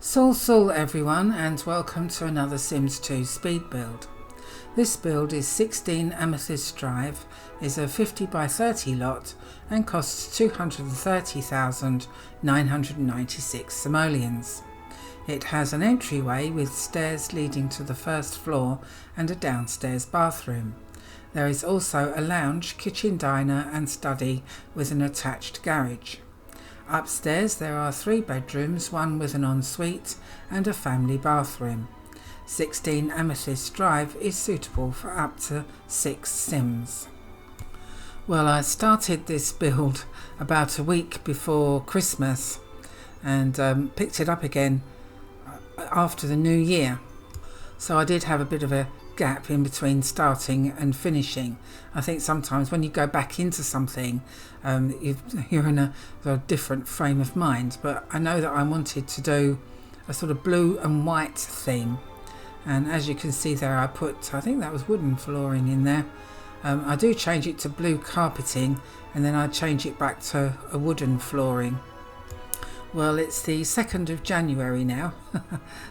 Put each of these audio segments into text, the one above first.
Sol everyone, and welcome to another Sims 2 speed build. This build is 16 Amethyst Drive, is a 50 by 30 lot and costs 230,996 simoleons. It has an entryway with stairs leading to the first floor and a downstairs bathroom. There is also a lounge, kitchen, diner and study with an attached garage. Upstairs there are 3 bedrooms, one with an ensuite and a family bathroom. 16 Amethyst Drive is suitable for up to 6 Sims. Well, I started this build about a week before Christmas and picked it up again after the new year. So I did have a bit of a gap in between starting and finishing. I think sometimes when you go back into something you're in a different frame of mind, but I know that I wanted to do a sort of blue and white theme, and as you can see there I put, I think that was wooden flooring in there. I do change it to blue carpeting and then I change it back to a wooden flooring. Well, it's the 2nd of January now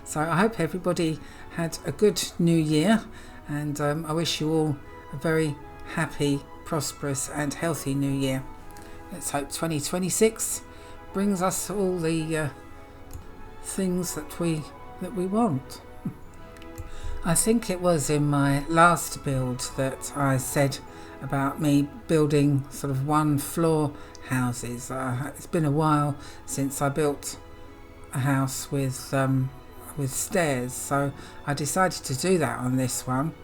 so I hope everybody had a good new year, and I wish you all a very happy, prosperous and healthy new year. Let's hope 2026 brings us all the things that we want. I think it was in my last build that I said about me building sort of one floor houses. It's been a while since I built a house with stairs, so I decided to do that on this one,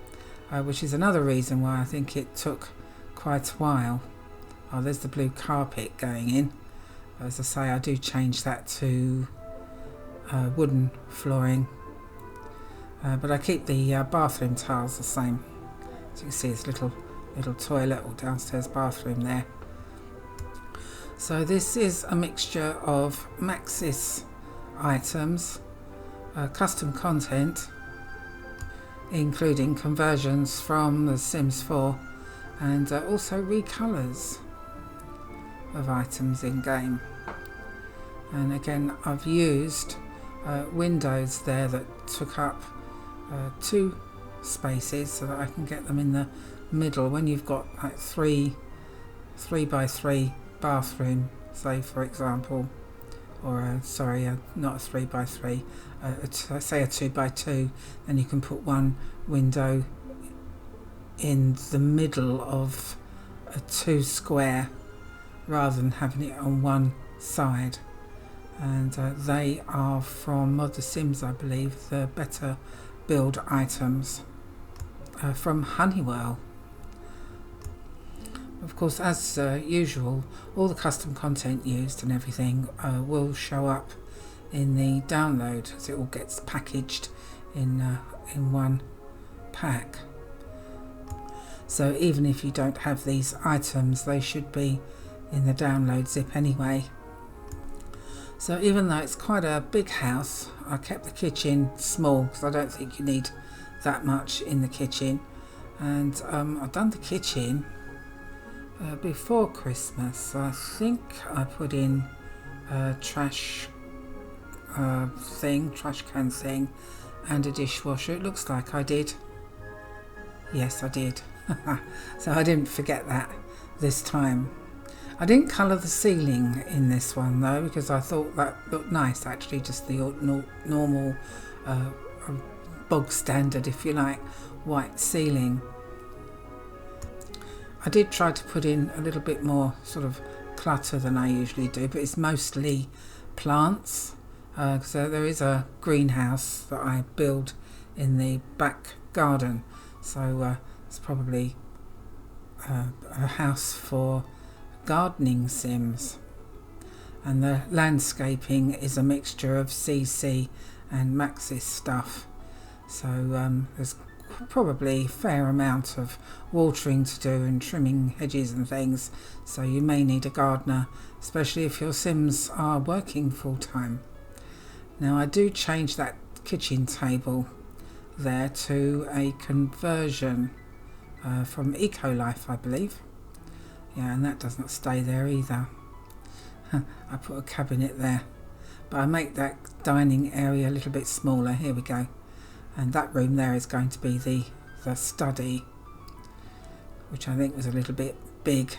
which is another reason why I think it took quite a while. Oh, there's the blue carpet going in. As I say, I do change that to wooden flooring, but I keep the bathroom tiles the same. As you can see, it's little toilet or downstairs bathroom there. So this is a mixture of Maxis items, custom content including conversions from The Sims 4 and also recolours of items in game. And again, I've used windows there that took up 2 spaces so that I can get them in the middle when you've got like 3 by 3 bathroom, say for example, or not a 3 by 3, say a 2 by 2, then you can put one window in the middle of a 2 square rather than having it on one side. And they are from Mod The Sims, I believe, the better build items from Honeywell. Of course, as usual, all the custom content used and everything will show up in the download as it all gets packaged in one pack. So even if you don't have these items, they should be in the download zip anyway. So even though it's quite a big house, I kept the kitchen small because I don't think you need that much in the kitchen. And I've done the kitchen before Christmas. I think I put in a trash can thing and a dishwasher. It looks like I did. Yes, I did. So I didn't forget that this time. I didn't colour the ceiling in this one though, because I thought that looked nice actually, just the normal bog standard, if you like, white ceiling. I did try to put in a little bit more sort of clutter than I usually do, but it's mostly plants, because there is a greenhouse that I build in the back garden, so it's probably a house for gardening sims. And the landscaping is a mixture of CC and Maxis stuff, so there's probably a fair amount of watering to do and trimming hedges and things, so you may need a gardener, especially if your sims are working full-time. Now I do change that kitchen table there to a conversion from Eco-Life, I believe. Yeah, and that doesn't stay there either. I put a cabinet there, but I make that dining area a little bit smaller. Here we go. And that room there is going to be the study, which I think was a little bit big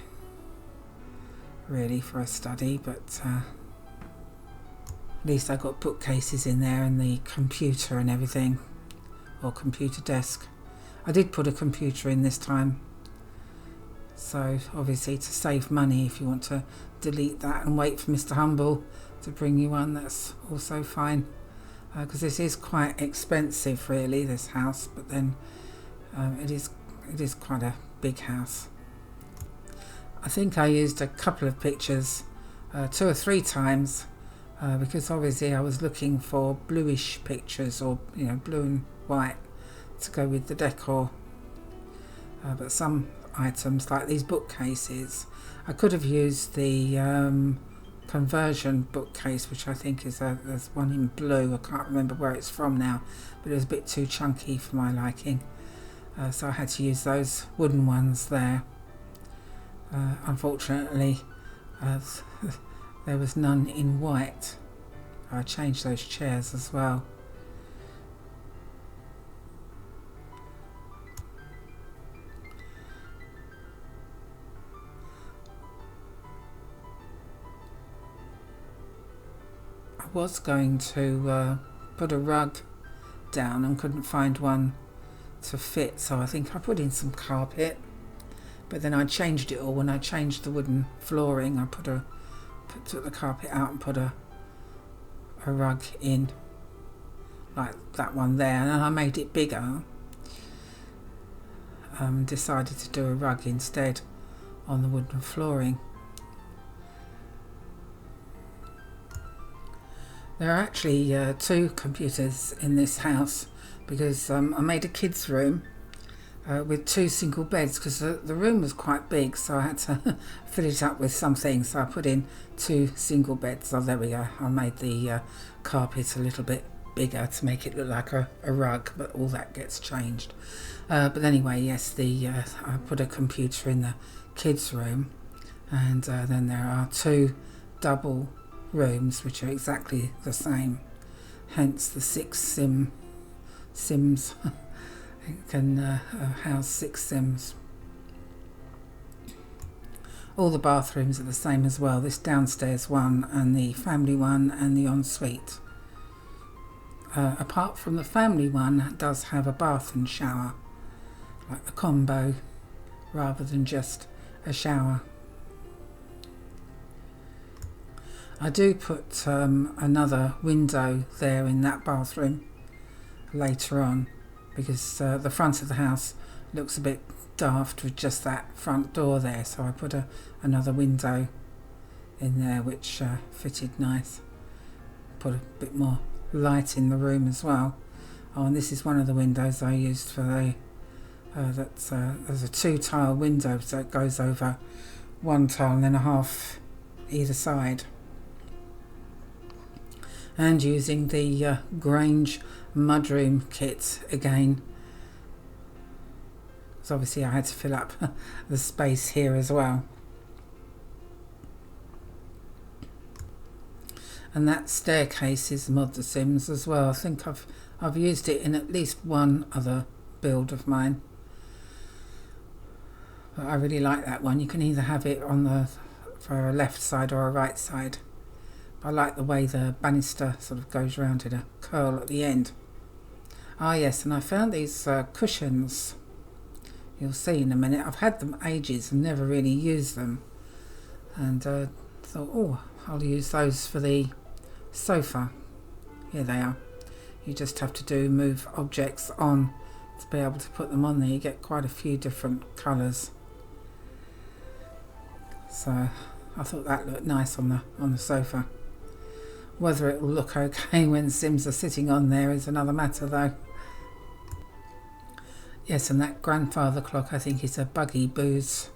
really for a study, but at least I got bookcases in there and the computer and everything, or computer desk. I did put a computer in this time, so obviously to save money, if you want to delete that and wait for Mr. Humble to bring you one, that's also fine, because this is quite expensive really, this house, but then it is quite a big house. I think I used a couple of pictures 2 or 3 times because obviously I was looking for bluish pictures, or blue and white, to go with the decor, but some items like these bookcases, I could have used the conversion bookcase, which I think is there's one in blue. I can't remember where it's from now, but it was a bit too chunky for my liking, so I had to use those wooden ones there. Unfortunately there was none in white. I changed those chairs as well. I was going to put a rug down and couldn't find one to fit, so I think I put in some carpet, but then I changed it all. When I changed the wooden flooring, I took the carpet out and put a rug in, like that one there, and then I made it bigger. Decided to do a rug instead on the wooden flooring. There are actually 2 computers in this house, because I made a kids' room with 2 single beds, because the room was quite big, so I had to fill it up with something, so I put in 2 single beds. Oh, there we go. I made the carpet a little bit bigger to make it look like a rug, but all that gets changed. But anyway, yes, I put a computer in the kids' room, and then there are 2 double rooms which are exactly the same, hence the 6 sims. It can house 6 sims. All the bathrooms are the same as well, this downstairs one and the family one and the ensuite. Apart from the family one, does have a bath and shower, like a combo rather than just a shower. I do put another window there in that bathroom later on, because the front of the house looks a bit daft with just that front door there, so I put another window in there which fitted nice, put a bit more light in the room as well. Oh, and this is one of the windows I used for the there's a 2-tile window, so it goes over 1 tile and then a half either side, and using the Grange mudroom kit again, because obviously I had to fill up the space here as well. And that staircase is Mod the Sims as well. I think I've used it in at least one other build of mine, but I really like that one. You can either have it for a left side or a right side. I like the way the banister sort of goes round in a curl at the end. Ah yes, and I found these cushions. You'll see in a minute. I've had them ages and never really used them, and thought, oh, I'll use those for the sofa. Here they are. You just have to move objects on to be able to put them on there. You get quite a few different colours, so I thought that looked nice on the sofa. Whether it will look okay when Sims are sitting on there is another matter though. Yes, and that grandfather clock I think is a Buggy Booze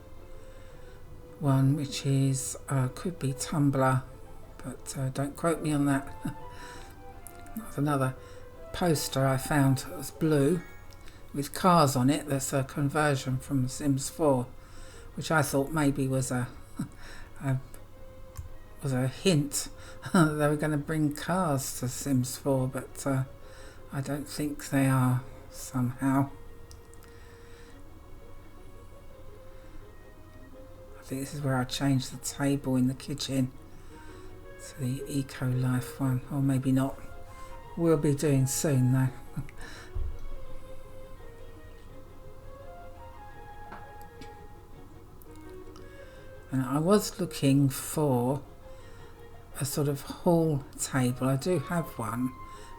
one, which is could be Tumblr, but don't quote me on that. That's another poster I found that was blue with cars on it. That's a conversion from Sims 4, which I thought maybe was was a hint that they were going to bring cars to Sims 4, but I don't think they are somehow. I think this is where I changed the table in the kitchen to the Eco Life one, or maybe not. We'll be doing soon though. And I was looking for a sort of hall table. I do have one,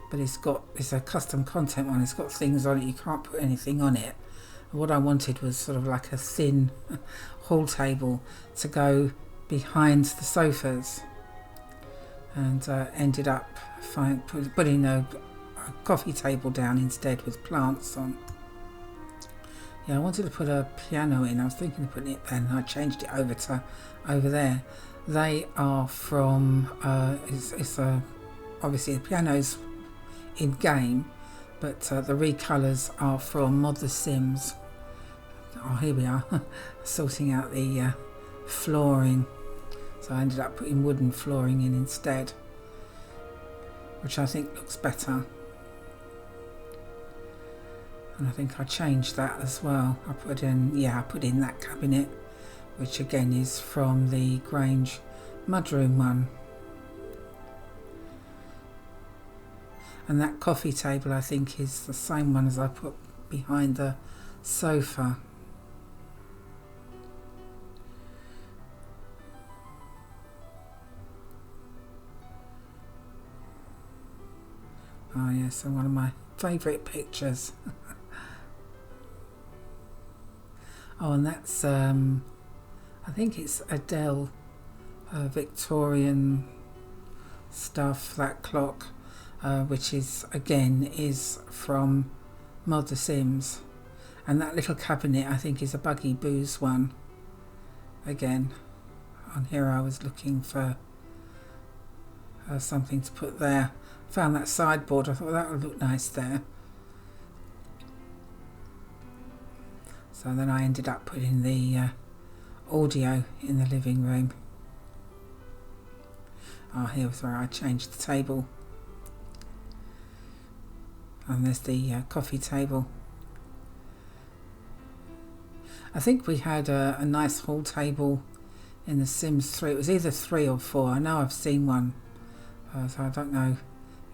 but it's a custom content one. It's got things on it, you can't put anything on it. And what I wanted was sort of like a thin hall table to go behind the sofas, and ended up putting a coffee table down instead with plants on. Yeah, I wanted to put a piano in. I was thinking of putting it there, and I changed it over to over there. They are from, obviously the piano's in game, but the recolours are from Mod the Sims. Oh, here we are, sorting out the flooring. So I ended up putting wooden flooring in instead, which I think looks better. And I think I changed that as well. I put in that cabinet, which again is from the Grange mudroom one. And that coffee table I think is the same one as I put behind the sofa. Oh yes, and one of my favourite pictures. Oh, and that's I think it's Adele, Victorian stuff, that clock, which is from Mod the Sims. And that little cabinet I think is a Buggy Booze one. Again, on here I was looking for something to put there. Found that sideboard, I thought that would look nice there. So then I ended up putting the audio in the living room. Oh, here was where I changed the table. And there's the coffee table. I think we had a nice hall table in The Sims 3. It was either 3 or 4. I know I've seen one. So I don't know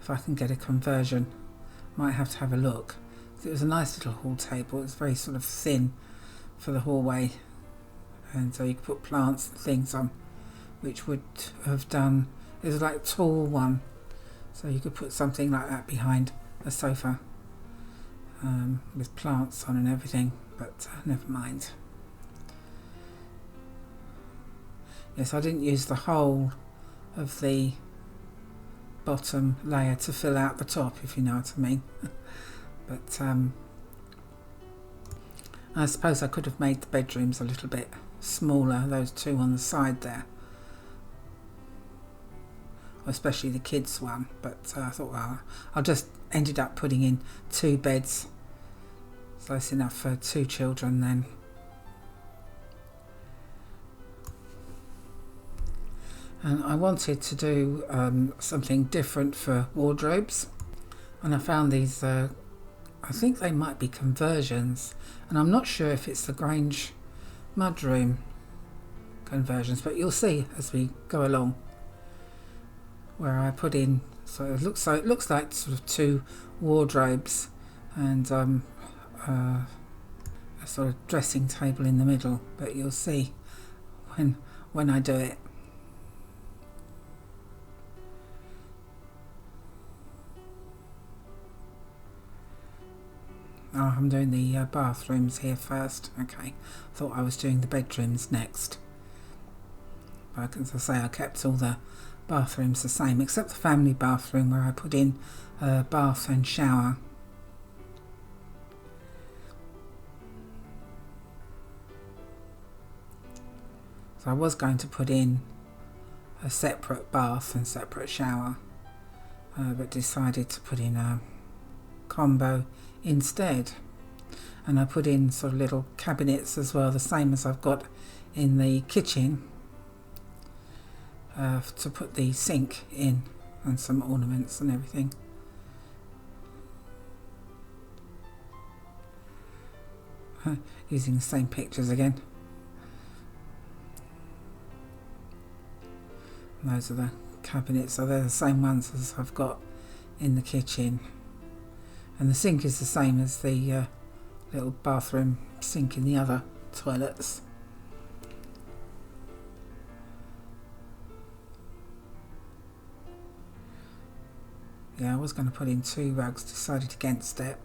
if I can get a conversion. Might have to have a look. It was a nice little hall table. It was very sort of thin for the hallway, and so you could put plants and things on, which would have done. It was like a tall one, so you could put something like that behind a sofa with plants on and everything, but never mind. Yes, I didn't use the whole of the bottom layer to fill out the top, if you know what I mean. But I suppose I could have made the bedrooms a little bit smaller, those two on the side there, especially the kids one, but I thought, well, I just ended up putting in 2 beds, so that's enough for 2 children then. And I wanted to do something different for wardrobes, and I found these I think they might be conversions, and I'm not sure if it's the Grange mudroom conversions, but you'll see as we go along where I put in. So it looks like sort of 2 wardrobes and a sort of dressing table in the middle, but you'll see when I do it. Oh, I'm doing the bathrooms here first. Okay, thought I was doing the bedrooms next. But as I say, I kept all the bathrooms the same, except the family bathroom where I put in a bath and shower. So I was going to put in a separate bath and separate shower, but decided to put in a combo instead. And I put in sort of little cabinets as well, the same as I've got in the kitchen, to put the sink in and some ornaments and everything. Using the same pictures again. And those are the cabinets, so they're the same ones as I've got in the kitchen. And the sink is the same as the little bathroom sink in the other toilets. Yeah, I was going to put in 2 rugs, decided against it.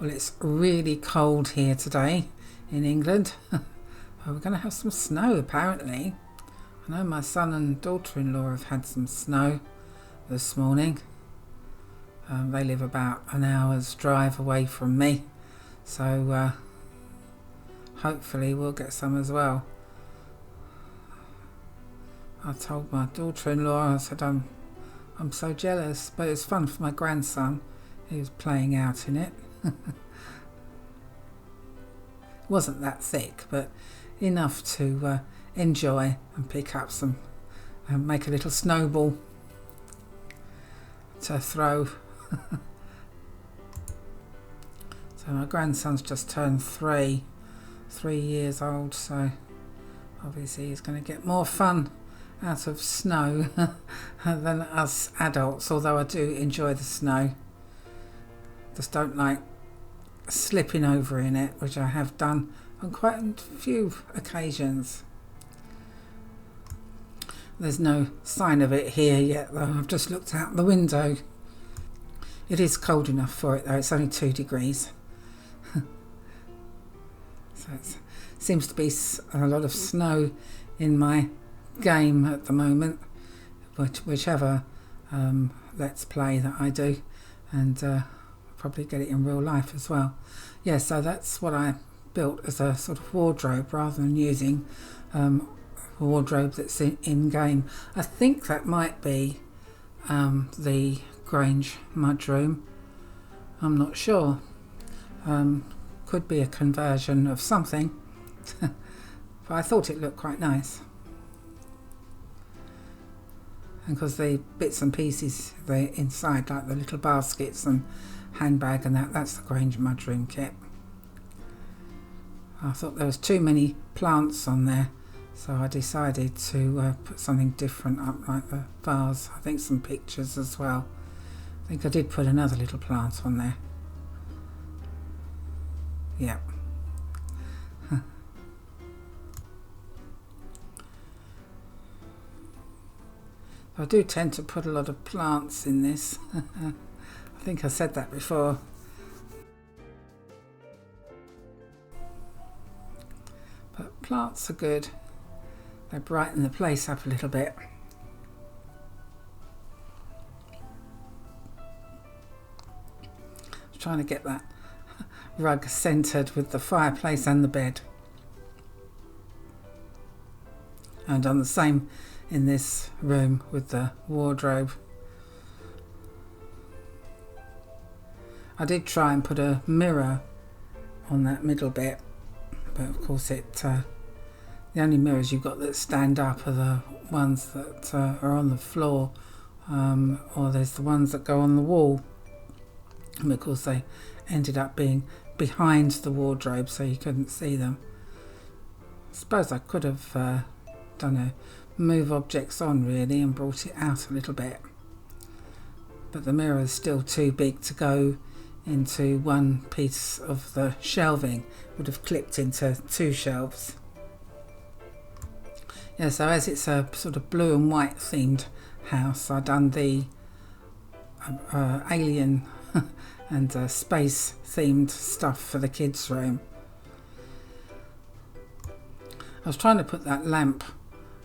Well, it's really cold here today in England. We're going to have some snow apparently. I know my son and daughter-in-law have had some snow this morning. They live about an hour's drive away from me, so hopefully we'll get some as well. I told my daughter-in-law, I said I'm so jealous, but it's fun for my grandson. He was playing out in it. It wasn't that thick, but enough to enjoy and pick up some and make a little snowball to throw. So my grandson's just turned 3 years old, so obviously he's going to get more fun out of snow than us adults, although I do enjoy the snow. Just don't like slipping over in it, which I have done on quite a few occasions. There's no sign of it here yet though. I've just looked out the window. It is cold enough for it though, it's only 2 degrees. So it seems to be a lot of snow in my game at the moment, whichever let's play that I do, and probably get it in real life as well. Yeah, so that's what I built as a sort of wardrobe rather than using a wardrobe that's in game. I think that might be the Grange mudroom. I'm not sure. Could be a conversion of something. But I thought it looked quite nice. And because the bits and pieces they're inside, like the little baskets and handbag and that's the Grange mudroom kit. I thought there was too many plants on there, so I decided to put something different up, like the vase. I think some pictures as well. I think I did put another little plant on there. Yeah. I do tend to put a lot of plants in this. I think I said that before. But plants are good. They brighten the place up a little bit. I'm trying to get that rug centred with the fireplace and the bed. And on the same in this room with the wardrobe. I did try and put a mirror on that middle bit, but of course the only mirrors you've got that stand up are the ones that are on the floor, or there's the ones that go on the wall, and of course they ended up being behind the wardrobe so you couldn't see them. I suppose I could have done a move objects on really and brought it out a little bit, but the mirror is still too big to go into one piece of the shelving. Would have clipped into 2 shelves. Yeah, so as it's a sort of blue and white themed house, I've done the alien and space themed stuff for the kids' room. I was trying to put that lamp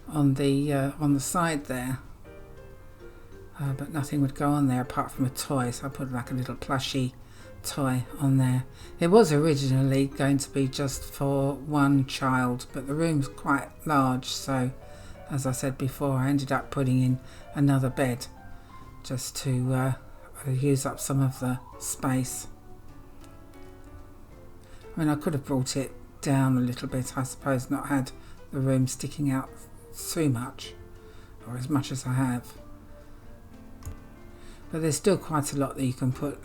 on the side there, but nothing would go on there apart from a toy, so I put like a little plushy toy on there. It was originally going to be just for one child, but the room's quite large, so as I said before, I ended up putting in another bed just to use up some of the space. I mean, I could have brought it down a little bit, I suppose, not had the room sticking out too much, or as much as I have. But there's still quite a lot that you can put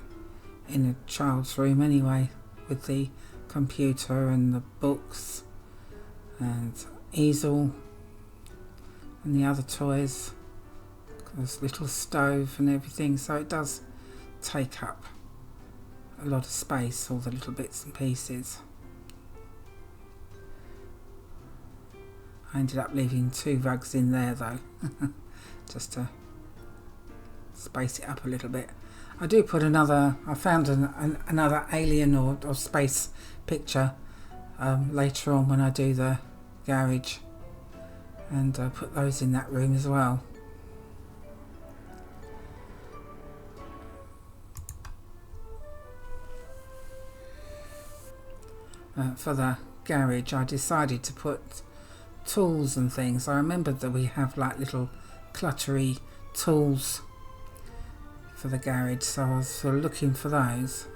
in a child's room anyway, with the computer and the books and easel and the other toys. There's little stove and everything, so it does take up a lot of space, all the little bits and pieces. I ended up leaving 2 rugs in there though, just to space it up a little bit. I do put another, I found another alien or space picture later on when I do the garage, and put those in that room as well. For the garage, I decided to put tools and things. I remembered that we have like little cluttery tools for the garage, so I was sort of looking for those.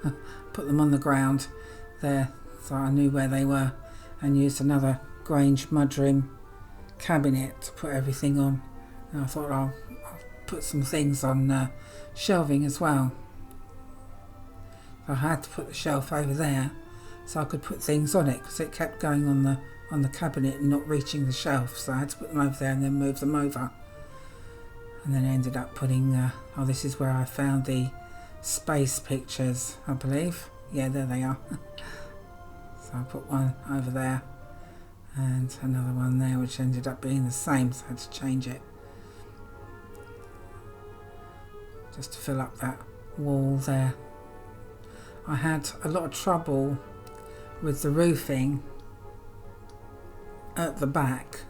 Put them on the ground there so I knew where they were, and used another Grange mudroom cabinet to put everything on. And I thought I'll put some things on shelving as well. I had to put the shelf over there so I could put things on it, because it kept going on the cabinet and not reaching the shelf, so I had to put them over there and then move them over. And then I ended up putting oh, this is where I found the space pictures, I believe. Yeah, there they are. So I put one over there and another one there, which ended up being the same, so I had to change it just to fill up that wall there. I had a lot of trouble with the roofing at the back,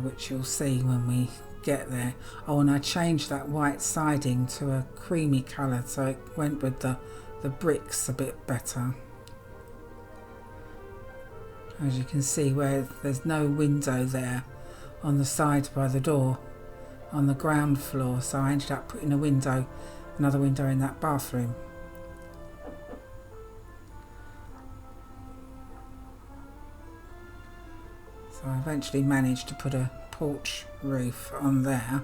which you'll see when we get there. Oh, and I changed that white siding to a creamy colour, so it went with the bricks a bit better. As you can see, where there's no window there on the side by the door on the ground floor, so I ended up putting another window in that bathroom. So I eventually managed to put a porch roof on there,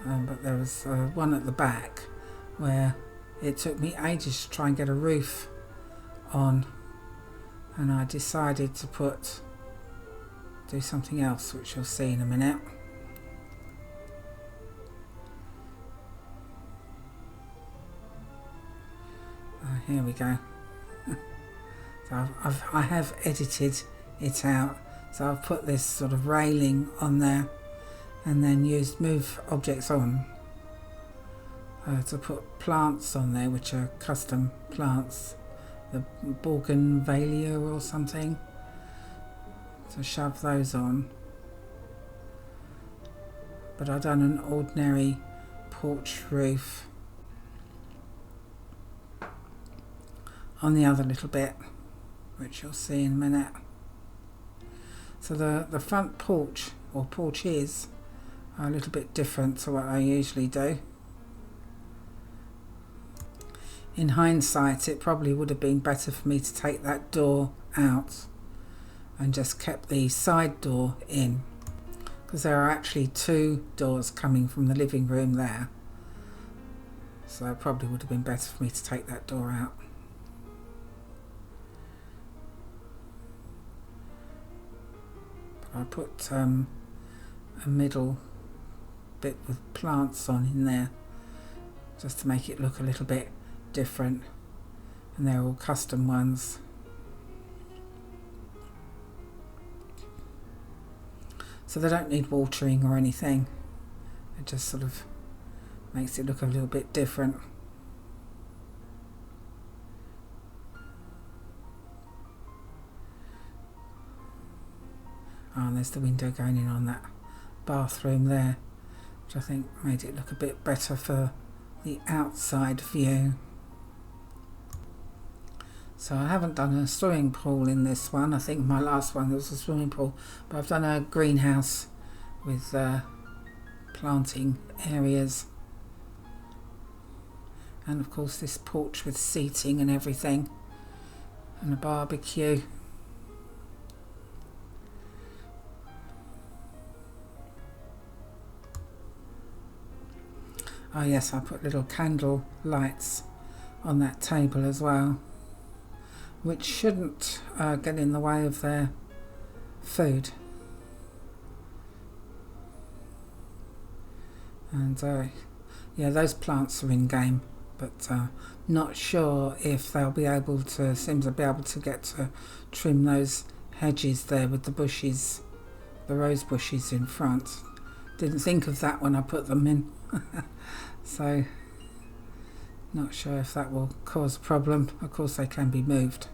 but there was one at the back where it took me ages to try and get a roof on, and I decided to do something else, which you'll see in a minute. Here we go. So I have edited it out, so I've put this sort of railing on there, and then used move objects on to put plants on there, which are custom plants, the bougainvillea or something, to shove those on. But I've done an ordinary porch roof on the other little bit, which you'll see in a minute. So the front porch, or porches, are a little bit different to what I usually do. In hindsight, it probably would have been better for me to take that door out and just kept the side door in, because there are actually 2 doors coming from the living room there, so it probably would have been better for me to take that door out. I put a middle bit with plants on in there, just to make it look a little bit different, and they're all custom ones. So they don't need watering or anything, it just sort of makes it look a little bit different. Oh, and there's the window going in on that bathroom there, which I think made it look a bit better for the outside view. So I haven't done a swimming pool in this one. I think my last one was a swimming pool, but I've done a greenhouse with planting areas, and of course this porch with seating and everything. and a barbecue. Oh yes, I put little candle lights on that table as well, which shouldn't get in the way of their food. And yeah, those plants are in game, but not sure if they'll be able to, Sims will be able to get to trim those hedges there with the bushes, the rose bushes in front. Didn't think of that when I put them in. So not sure if that will cause a problem. Of course they can be moved.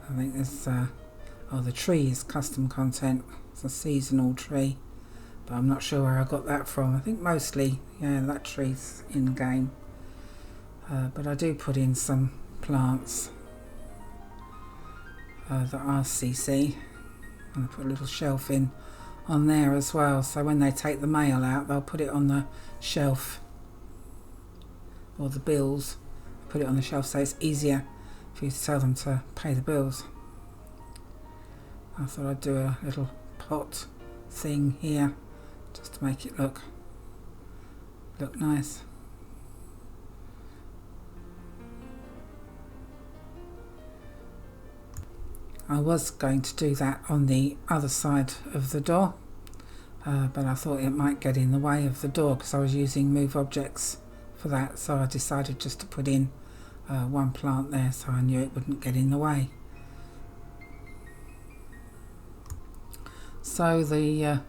I think there's oh, the tree is custom content. It's a seasonal tree, but I'm not sure where I got that from. I think mostly, yeah, that tree's in game, but I do put in some plants that are CC, and I put a little shelf in on there as well, so when they take the mail out they'll put it on the shelf, or the bills, put it on the shelf so it's easier for you to tell them to pay the bills. I thought I'd do a little pot thing here just to make it look nice. I was going to do that on the other side of the door, but I thought it might get in the way of the door because I was using move objects for that, so I decided just to put in one plant there so I knew it wouldn't get in the way. So the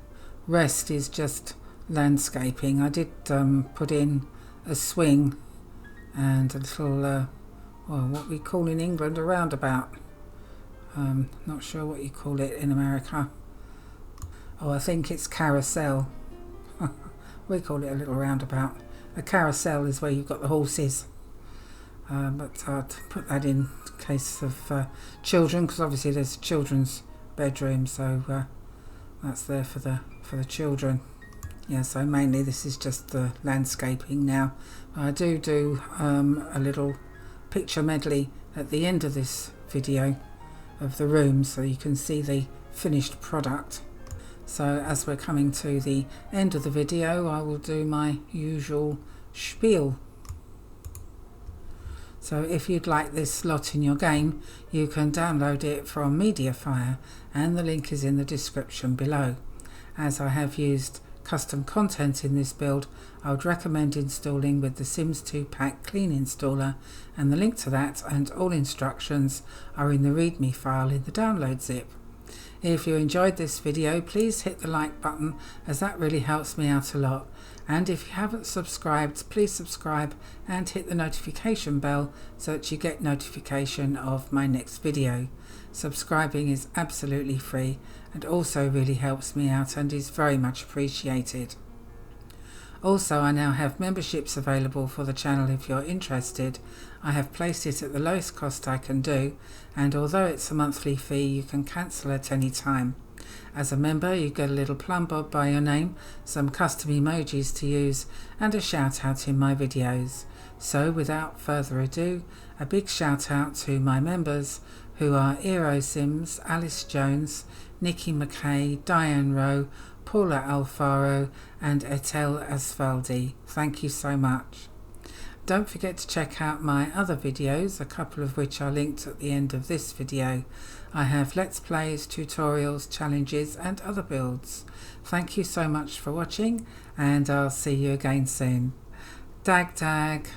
rest is just landscaping. I did put in a swing and a little, well, what we call in England a roundabout. Not sure what you call it in America. Oh, I think it's carousel. We call it a little roundabout. A carousel is where you've got the horses. But I'd put that in case of children, because obviously there's a children's bedroom, so that's there for the children. Yeah, so mainly this is just the landscaping now. I do a little picture medley at the end of this video of the room so you can see the finished product. So as we're coming to the end of the video, I will do my usual spiel. So if you'd like this slot in your game, you can download it from Mediafire, and the link is in the description below. As I have used custom content in this build, I would recommend installing with the Sims 2 Pack Clean installer, and the link to that and all instructions are in the README file in the download zip. If you enjoyed this video, please hit the like button, as that really helps me out a lot. And if you haven't subscribed, please subscribe and hit the notification bell so that you get notification of my next video. Subscribing is absolutely free and also really helps me out and is very much appreciated. Also, I now have memberships available for the channel if you're interested. I have placed it at the lowest cost I can do, and although it's a monthly fee, you can cancel at any time. As a member, you get a little plum bob by your name, some custom emojis to use, and a shout out in my videos. So without further ado, a big shout out to my members, who are Eero Sims, Alice Jones, Nikki McKay, Diane Rowe, Paula Alfaro and Etel Asfaldi. Thank you so much. Don't forget to check out my other videos, a couple of which are linked at the end of this video. I have Let's Plays, tutorials, challenges and other builds. Thank you so much for watching, and I'll see you again soon. Dag dag.